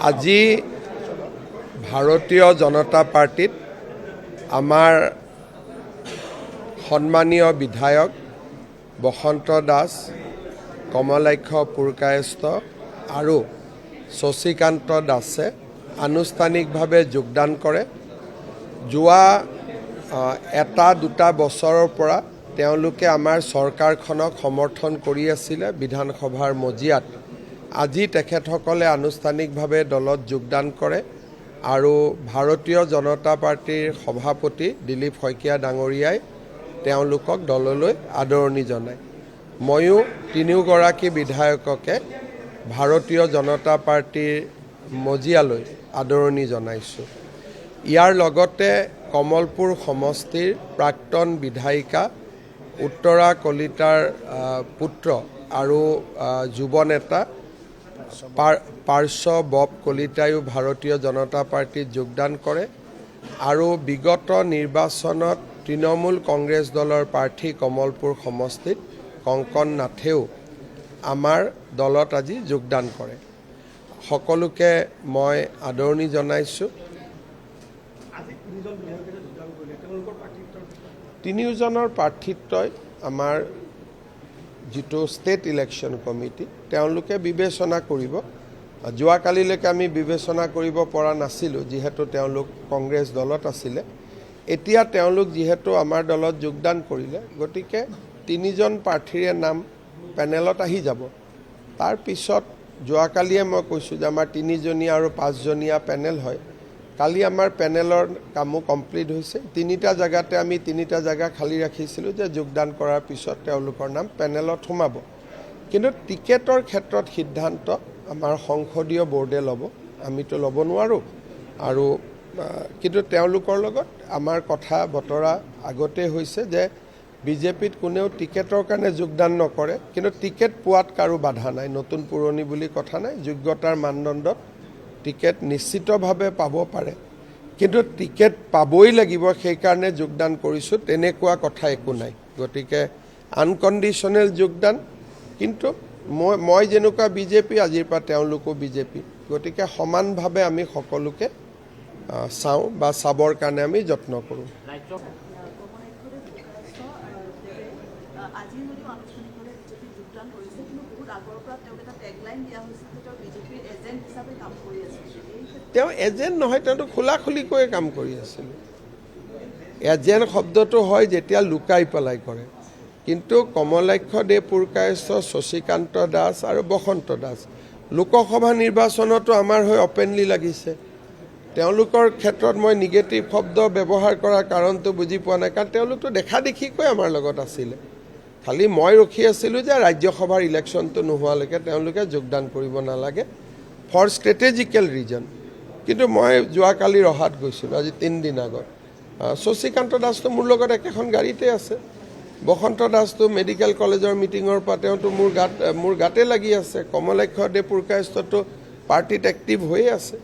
আজি ভাৰতীয় জনতা পাৰ্টিত আমাৰ সন্মানীয় বিধায়ক বসন্ত দাস, কমলাক্ষ পুৰকায়স্থ আৰু শশীকান্ত দাসে আনুষ্ঠানিকভাৱে যোগদান কৰে। যোৱা এটা দুটা বছৰৰ পৰা তেওঁলোকে আমাৰ চৰকাৰখনক সমৰ্থন কৰি আছিলে বিধানসভাৰ মজিয়াত। আজি তেখেতসকলে আনুষ্ঠানিকভাৱে দলত যোগদান কৰে আৰু ভাৰতীয় জনতা পাৰ্টিৰ সভাপতি দিলীপ শইকীয়া ডাঙৰীয়াই তেওঁলোকক দললৈ আদৰণি জনায়। ময়ো তিনিওগৰাকী বিধায়ককে ভাৰতীয় জনতা পাৰ্টিৰ মজিয়ালৈ আদৰণি জনাইছোঁ। ইয়াৰ লগতে কমলপুৰ সমষ্টিৰ প্ৰাক্তন বিধায়িকা উত্তৰা কলিতাৰ পুত্ৰ আৰু যুৱ নেতা পাৰ্শ্ব বব কলিতায়ো ভাৰতীয় জনতা পাৰ্টিত যোগদান কৰে আৰু বিগত নিৰ্বাচনত তৃণমূল কংগ্ৰেছ দলৰ প্ৰাৰ্থী কমলপুৰ সমষ্টিত কংকন নাথেও আমাৰ দলত আজি যোগদান কৰে। সকলোকে মই আদৰণি জনাইছোঁ। তিনিওজনৰ প্ৰাৰ্থিত্বই আমাৰ যিটো ষ্টেট ইলেকশ্যন কমিটি তেওঁলোকে বিবেচনা কৰিব। যোৱাকালিলৈকে আমি বিবেচনা কৰিব পৰা নাছিলোঁ যিহেতু তেওঁলোক কংগ্ৰেছ দলত আছিলে। এতিয়া তেওঁলোক যিহেতু আমাৰ দলত যোগদান কৰিলে, গতিকে তিনিজন প্ৰাৰ্থীৰে নাম পেনেলত আহি যাব। তাৰপিছত যোৱাকালিয়ে মই কৈছোঁ যে আমাৰ তিনিজনীয়া আৰু পাঁচজনীয়া পেনেল হয়। কালি আমাৰ পেনেলৰ কামো কমপ্লিট হৈছে। তিনিটা জেগাতে আমি তিনিটা জেগা খালী ৰাখিছিলোঁ যে যোগদান কৰাৰ পিছত তেওঁলোকৰ নাম পেনেলত সোমাব। কিন্তু টিকেটৰ ক্ষেত্ৰত সিদ্ধান্ত আমাৰ সংসদীয় বোৰ্ডে ল'ব, আমিতো ল'ব নোৱাৰোঁ। আৰু কিন্তু তেওঁলোকৰ লগত আমাৰ কথা বতৰা আগতে হৈছে যে বিজেপিত কোনেও টিকেটৰ কাৰণে যোগদান নকৰে, কিন্তু টিকেট পোৱাত কাৰো বাধা নাই। নতুন পুৰণি বুলি কথা নাই, যোগ্যতাৰ মানদণ্ডত টিকেট নিশ্চিতভাৱে পাব পাৰে, কিন্তু টিকেট পাবই লাগিব সেইকাৰণে যোগদান কৰিছোঁ তেনেকুৱা কথা একো নাই। গতিকে আনকণ্ডিশ্যনেল যোগদান। কিন্তু মই যেনেকুৱা বিজেপি, আজিৰ পৰা তেওঁলোকো বিজেপি। গতিকে সমানভাৱে আমি সকলোকে চাওঁ বা চাবৰ কাৰণে আমি যত্ন কৰোঁ। তেওঁ এজেণ্ট নহয়, তেওঁতো খোলাখুলিকৈ কাম কৰি আছিল। এজেণ্ট শব্দটো হয় যেতিয়া লুকাই পেলাই কৰে, কিন্তু কমলাক্ষ দে পুৰকায়স্থ, শশীকান্ত দাস আৰু বসন্ত দাস লোকসভা নিৰ্বাচনতো আমাৰ হৈ অপেনলি লাগিছে। তেওঁলোকৰ ক্ষেত্ৰত মই নিগেটিভ শব্দ ব্যৱহাৰ কৰাৰ কাৰণটো বুজি পোৱা নাই, কাৰণ তেওঁলোকতো দেখা দেখিকৈ আমাৰ লগত আছিলে। খালি মই ৰখি আছিলোঁ যে ৰাজ্যসভাৰ ইলেকশ্যনটো নোহোৱালৈকে তেওঁলোকে যোগদান কৰিব নালাগে ফৰ ষ্ট্ৰেটেজিকেল ৰিজন। কিন্তু মই যোৱাকালি ৰহাত গৈছিলোঁ, আজি 3 দিন আগত। শশীকান্ত দাসটো মোৰ লগত একেখন গাড়ীতে আছে। বসন্ত দাসটো মেডিকেল কলেজৰ মিটিঙৰ পৰা তেওঁতো মোৰ গাতে লাগি আছে। কমলাক্ষ দে পুৰকায়স্থটো পাৰ্টিত এক্টিভ হৈয়ে আছে।